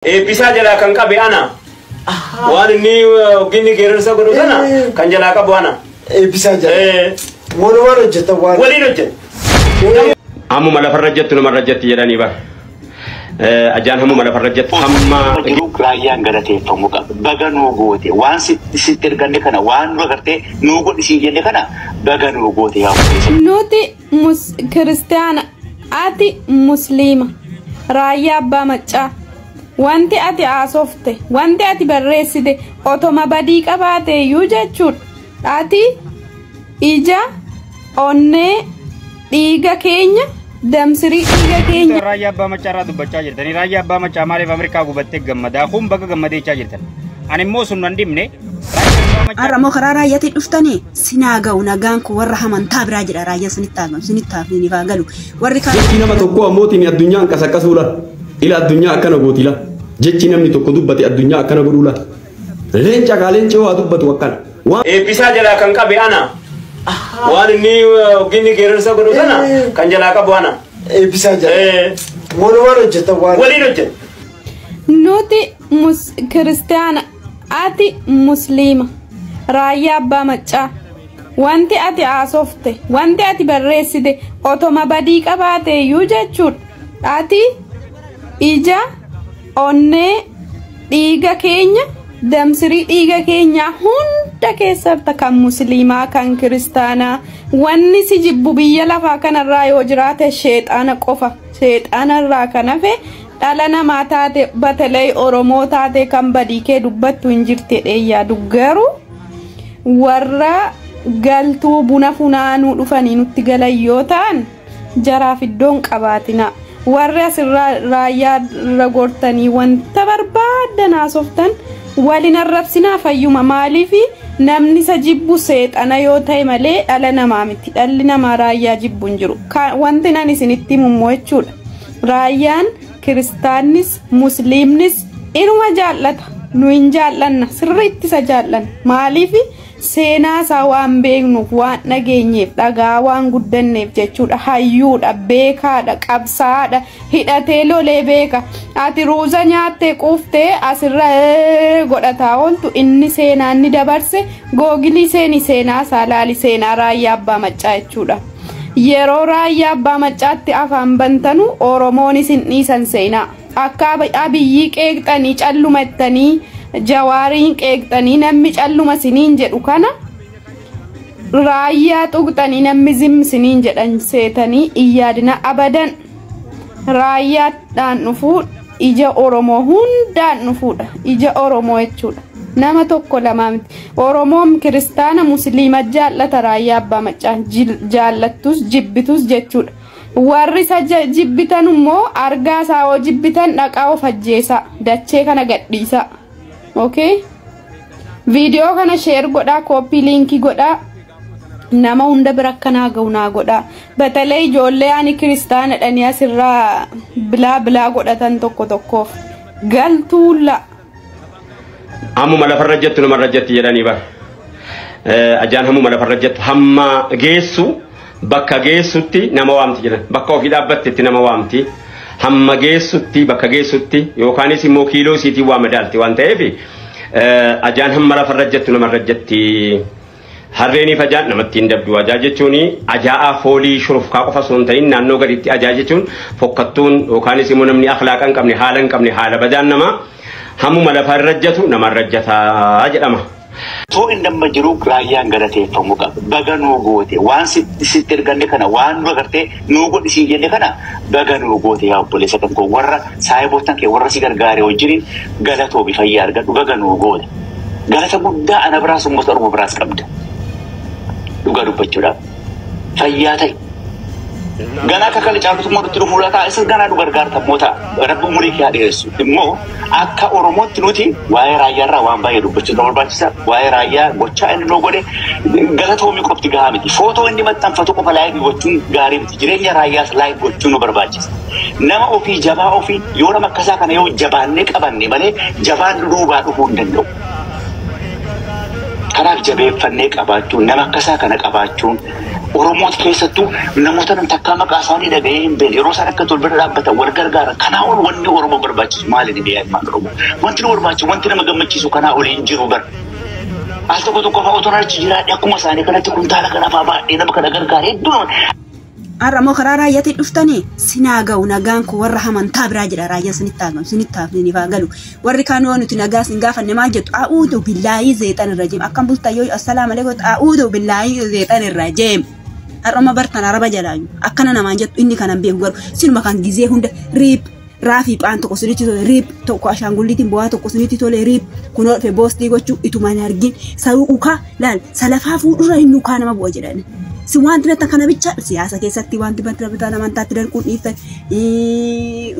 Bisa jala kan kabe ana. Wan ni gini gerar sa guru sana. Kan jala ka buana. Bisa jala. Mono waro jeta wan. Wali no jet. Amu mala farajat tu marajat yadani ba. Ajan hamu mala farajat hamma. Jiruk raya ngarate pamuka. Baga nugote. Wan sitter gande kana. Wan bagarte nugo disi jende kana. Baga nugote ya. Nuti Kristiana ati Muslima. Raya abba macca. Wanti ati asofte, wanti ati barreessite otoma badii qabaate iyyuu jechuudha. Ati ija onnee dhiiga keenya damsirii dhiiga keenya. Raayyaa abbaa maccaarraa dubbachaa jirtanii raayyaa abbaa maccaa maaliif Ameerikaa gubattee gammadaa kun baga gammadeechaa jirtan. Ani immoo sun nan dhibne. Aramoo karaa raayyaatti dhuftanii sinaa ga'u nagaan kun warra hamantaa biraa jedha raayyaa sinittaaf ni galu. Warri kaan nama tokko ammootiin addunyaan qasaqasuudha. Ila addunyaa akkana gootila. Jechi namni tokko dubbate addunyaa akkana godhuula. Leenca gaaleen ce'oo dubbatu akkana. Bisa jala kan kabe ana. Wan ni gini gerar sa guru sana. Kan jala ka buana. Bisa jala. Mono waro jeta wan. Wali no jet. Nuti Kristiana ati Muslima. Raayyaa abbaa maccaa. Wanti ati asofte, wanti ati barreessite otoma badii qabaate iyyuu jechuudha. Ati ija onnee dhiiga keenya damsirii dhiiga keenya hunda keessatti kan musliimaa kan kiristaanaa wanni si jibbu biyya lafaa kanarraa yoo jiraate sheexaana qofa sheexaanarraa kan hafe dhala namaa taate batalee oromoo taate kan badii kee dubbattu hin jirte dheeyyaadu garuu warra galtuu buna funaanuu dhufanii nutti galan yoo ta'an jaraaf iddoon qabaatina. Warra asirraa raayyaa irra gortanii wanta barbaadan haasoftan waliin arrabsinaa fayyuma maaliifi namni isa jibbu seexana yoo ta'e malee dhala namaa miti dhalli namaa raayyaa jibbu hin jiru. Wanti nan isinitti himummoo jechuudha. Raayyaan kiristaannis musliimnis inuma jaallata nu hin jaallanna sirriitti isa jaallanna maaliifi seenaa isaa waan beeknuuf waan dhageenyeef dhagaa waan guddanneef jechuudha hayyuudha beekaadha qabsaadha hidhatee lolee beeka ati ruuza nyaattee quuftee asirra godhataa ooltu inni seenaa inni dabarse googilii seenaa saalaali seenaa raayyaa abbaa maccaa jechuudha. Yeroo raayyaa abbaa maccaatti afaan bantanu Oromoon isin dhiisan seenaa akka abiyyii qeeqxanii callumattanii Jawaariin qeeqxanii namni calluma siniin jedhu kana raayyaa tuqxanii namni zim siniin jedhan seetanii iyyaadina abadan raayyaadhaan dhufuu ija Oromoo hundaan dhufuudha ija Oromoo jechuudha nama tokko lama miti Oromoon kiristaana musliima jaallata raayyaa abbaa maccaa jaallattus jibbitus jechuudha warri isa jibbitan immoo argaa isaa oo jibbitan dhaqaa of ajjeesa dachee kana gadhiisa. Okay, video kana share godha copy linki godha nama hunda bira kana gauna godha batalee ijoollee ani kiristaana dhanii asirraa bilaa godhatan tokko galtuula Amu mala farajattu marajatti jedhanii ba. Ajaan hamu mala farajattu hamma geessu bakka geessutti nama waamti jedhan bakka ofii dhaabbattetti nama waamti. Hamma geessutti bakka geessutti yookaanis immoo kiiloo siitii waa madaalti waan ta'eef ajaan hamma lafa rajjattu nama rajjatti harreeniif ajaan namatti hin dabdu ajaa jechuun ajaa'aa foolii shurufkaa qofa osoo hin ta'in naannoo gadiitti ajaa jechuun fokkattuun yookaanis immoo namni akhlaaqa hin qabne haala hin qabne haala badaan nama hammuma lafa rajjatu nama rajjataa jedhama. To indamma jiru raayyaan ngarate pamuka. Baga nugote. Wan sitter gande kana wan bagarte nugo disi jende kana baga nugote ya polisi kan ko warra saayibotan ke warra sigar gaare wajjirin galato bi fayyar ga baga nugote. Galata guddaa ana biraas motor mo biraas qabda. Duga dubbachuudha. Fayyatai. Gana akka kale caalutu mo duturu mulata isa gana du gargaarta mota rabbu muri ki hadeessu immoo akka oromootti nuti waa'ee raayyaarraa waan baay'ee dubbachuu barbaachisa waa'ee raayyaa gochaa inni noo godhe galatoomii qofti gahaa miti footoo inni maxxanfatu qofa laayikii gochuun gaarii miti jireenya raayyaas laayik gochuu nu barbaachisa nama ofii jabaa ofii yoo nama akkasaa kana yoo jabaannee qabanne malee jabaan duubaa dhufuu hin danda'u. Kanaaf jabeeffannee qabaachuun nama akkasaa kana qabaachuun Oromoon keessattuu namoota nam takkaa maqaa isaanii dhaga'ee hin beekne yeroo isaan akka tolbira dhaabbatan wal gargaara. Kanaa ol wanni Oromoo barbaachisu maali ni beekan maan Oromoo. Wanti nu barbaachisu wanti nama gammachiisu kanaa ol hin jiru bar. Al tokko tokko fa'aa otoo naachi jiraadhe akkuma isaanii kanatti kuntaala kana fa'aa baadhee nama kana gargaara hedduu. Arramoo karaa raayyaatti dhuftanii sinaa ga'u nagaan kun warra amantaa biraa jira raayyaa sinitti haagamu sinitti haafnanii fa'aa galu warri kaanoo nuti nagaa sin gaafanne maal jettu a'uudu billaayii zeexan irra jeem akkam bultaa yoo assalaamu alaikum a'uudu billaayii zeexan irra jeem arrama bartan araba jalaayu akkana namaan jettu inni kanan beeku garu sinuma kan gizee hunda riip raafii phaan tokko sinitti tole riip tokko ashaangulliitiin bu'aa tokko sinitti tole riip kunoo dhufe boostii gochuu ituma hin argin saruu ukaa laal salafaa fuudhura hin ukaa nama bu'a jedhani. Si wanti nata kana bicha siyaasa keessatti wanti bantaa amantaatti darbuun dhiiftan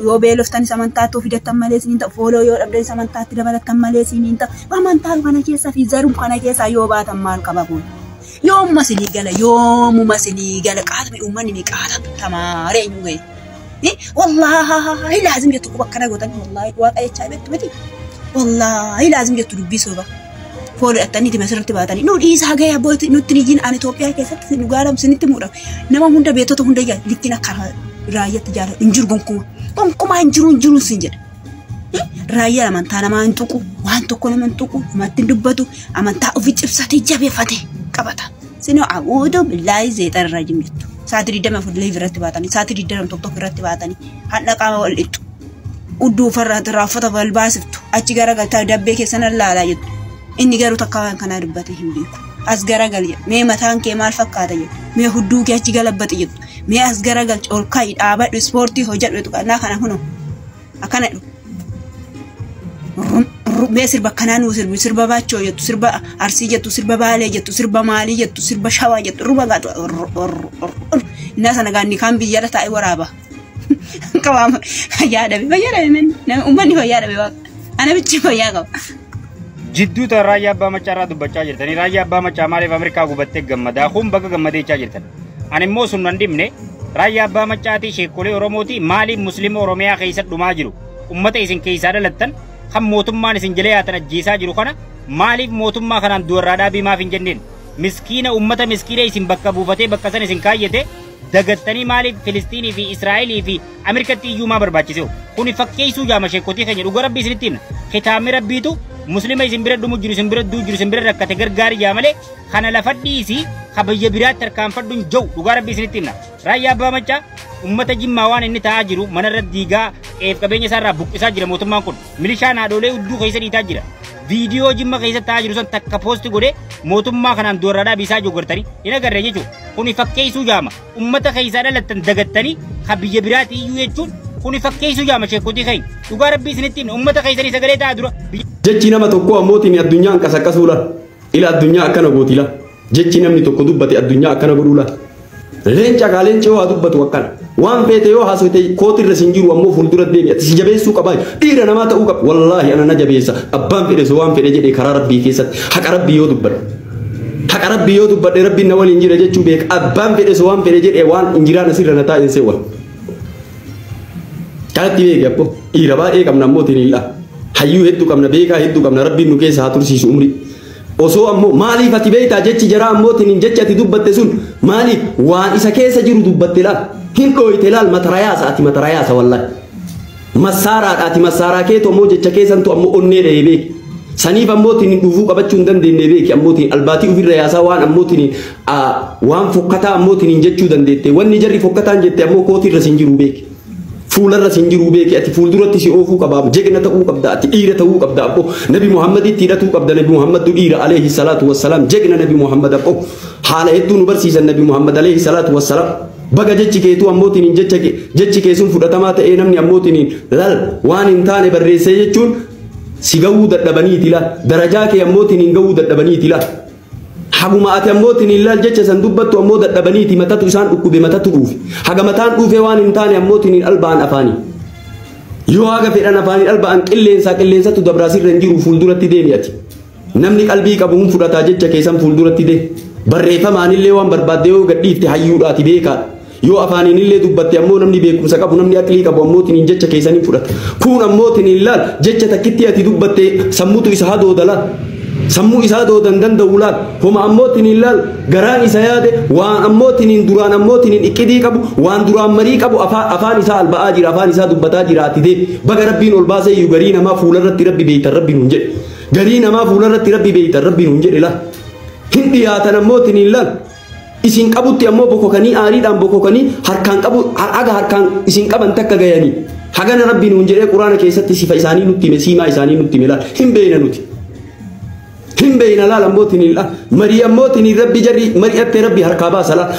yoo beeloftan amantaatti fidatan malee siin ta'u fooloo yoo dhabdan amantaatti dabalatan malee siin ta'u amantaan kana keessa fi zarum kana keessa yoo baatan maal qaba kun yoo masilii gala qaatame uummanni ni qaata tamaaree eenyu ga'e wallahi laazim jettu bakka kana gootan wallahi waaqa jechaa beektu miti wallahi laazim jettu dubbii soba. Folo attanii di masirratti baatanii nu dhiisaa gaya booti nutti ni jin an Itoophiyaa keessatti nu gaaram sinitti muudha nama hunda beetota hunda yaa likkina karaa raayyaatti jaala injiru gonkumaa injiru sin jedha raayyaa amantaa namaa hin tuqu waan tokko nama hin tuqu namatti dubbatu amantaa ofii cibsatee jabeeffate qabata sinoo a'uudu billaahi zeexan irraa jimjettu sa'aatii 20 fuullee irratti baatanii sa'aatii 20 tokko irratti baatanii hadha qaama wal dhixxu udduu farraatti raafata balbaasiftu achi garagaltaa dabbee keessan laalaa jettu. Inni garuu takka waan kana dubbate hin beeku. As garagal jedhu. Mee mataan kee maal fakkaata jedhu. Mee hudduu kee achi galabbate jedhu. Mee as garagal ol kaa'i dhaabadhu ispoortii hojjedhu jedhu kanaa kana huno. Akkana jedhu. Mee sirba kanaa nuu sirba baachoo jettu sirba arsii jettu sirba baalee jettu sirba maalii jettu sirba shawaa jettu ruba gaatu. Innaa sana gaanni kaan biyyarra taa'ee waraaba. Qabaama fayyadabe uummanni fayyadabe waaqa. Ana bichi fayyaa qaba. Jidduu ta'e raayyaa abbaa machaa dubbachaa jirtanii raayyaa abbaa machaa maaliif Ameerikaa gubattee gammadaa kun bakka gammadeechaa jirtan. Ani immoo sun nan dhimne raayyaa abbaa macaatii sheekolee Oromooti maaliif Musliima Oromiyaa keessa dhumaa jiru ummata isin keessaa dhalattan kan mootummaan isin jala yaatan ajjeesaa jiru kana maaliif mootummaa kanaan duwarraadhaa bimaaf hin jenneen miskiina ummata miskiina isin bakka buufatee bakka san isin kaayyate dagattanii maaliif Filistiinii fi Israa'elii fi Ameerikaatti iyyuu maa barbaachise kuni fakkeessuu jaama sheekotii keenya dhuga rabbii isinitti himna kitaabni rabbiitu Muslima isin bira dhumu jiru isin bira duu jiru isin bira rakkate gargaari jaa malee kana lafa dhiisi kabiyya biraatti tarkaanfadhuun jau dhugaa rabbii isinitti himna raayyaa abbaa machaa ummata jimmaa waan inni ta'aa jiru manarra diigaa qabeenya isaarraa buqqisaa jira mootummaan kun milishaa naadoolee hudduu keessa dhiitaa jira viidiyoo jimma keessa ta'aa jiru san takka poosti godhee mootummaa kanaan duwarraadhaa biisaa joggartanii hin agarre jechuudha kuni fakkeessuu jaama ummata keessaa dhalattan dagattanii kabiyya biraatti iyyuu jechuun kuni fakkeessuu jaama sheekotii keenya dhugaa rabbii isinitti himna ummata keessanii sagalee ta'aa dura. Jechi nama tokko ammootiin addunyaan qasaqasuudha. Ila addunyaa akkana gootila. Jechi namni tokko dubbate addunyaa akkana godhuula. Leenca qaaleenca yoo haa dubbatu akkana. Waan feete yoo haasofte kootirra sin jiru ammoo fuuldura deemi. Ati si jabeessuu qabaa. Dhiira namaa ta'uu qaba. Wallaahi ana na jabeessa. Abbaan fedhe so waan fedhe jedhee karaa rabbii keessatti haqa rabbii yoo dubbadhe. Haqa rabbii yoo dubbadhe rabbiin na waliin jira jechuu beeka. Abbaan fedhe so waan fedhe jedhee waan injiraan asirra na taa'in seewwal. Kanatti beeki abbo. Dhiira baay'ee qabna ammootiin illaa. Hayyuu hedduu qabna beekaa hedduu qabna rabbiin nu keessa haa tursiisu umri osoo ammoo maaliif ati beektaa jechi jaraa ammootiin jechi ati dubbatte sun maaliif waan isa keessa jiru dubbatte laal hin dhooyte laal matarayaasa ati matarayaasa wallahi massaaraadha ati massaaraa keetu ammoo jecha keessantu ammoo onnee dhahee beeki saniif ammootiin dhufuu qabachuu hin dandeenye beeki ammootiin albaatii ofirra yaasaa waan ammootiin waan fokkataa ammootiin jechuu dandeette wanni jarri fokkataan jette ammoo kootirra sin jiru beeki. Fuularra sin jiru beeki ati fuulduratti si oofuu qabaaf jegna ta'uu qabda ati dhiira ta'uu qabda abbo nabi Muhammaditti hidhatuu qabda nabi Muhammadu dhiira alayhi salaatu wassalaam jegna nabi Muhammad abbo haala hedduu nu barsiisan nabi Muhammad alayhi salaatu wassalaam baga jechi keetu ammootiin jechi keessun fudhatamaa ta'ee namni ammootiin lal waan hin taane barreessee jechuun si gahuu dadhabaniiti la darajaa kee ammootiin hin gahuu dadhabaniiti la haguma ati ammootiin illal jecha san dubbattu ammoo dadhabaniiti matatu isaan dhukkube matatu dhuufe haga mataan dhuufe waan hin taane ammootiin albaan afaanii yoo haga fedhan afaanii albaan qilleensatu dabraasirra hin jiru fuulduratti deemi ati namni qalbii qabu hun fudhataa jecha keessan fuulduratti deemi barreeffamaanillee waan barbaadde yoo gadhiifte hayyuudhaati beekaa yoo afaaniinillee dubbatte ammoo namni beekumsa qabu namni aqlii qabu ammootiin jecha keessanii fudhata kun ammootiin illal jecha takkitti ati dubbatte sammuutu isa hadoodala sammuu isaa doodan danda'u laal homa ammootiin hin laal garaan isa yaade waan ammootiin hin duraan ammootiin hin iqqidii qabu waan duraan marii qabu afaan isaa alba'aa jira afaan isaa dubbataa jira ati dee baga rabbiin ol baasee iyyuu garii namaa fuularratti rabbi beeytan rabbi nuun jedhe garii namaa fuularratti rabbi beeytan rabbi nuun jedhe laal hin dhiyaatan ammootiin hin laal isin qabutti ammoo bokokanii aariidhaan bokokanii harkaan qabu aga harkaan isin qaban takka gayanii hagana rabbi nuun jedhee quraana keessatti sifa isaanii nutti hime siimaa isaanii nutti hime laal hin beeyna nuti hin beeyna laal ammootiin hin laal marii ammootiin rabbi jarri mari'attee rabbi harkaa baasa laal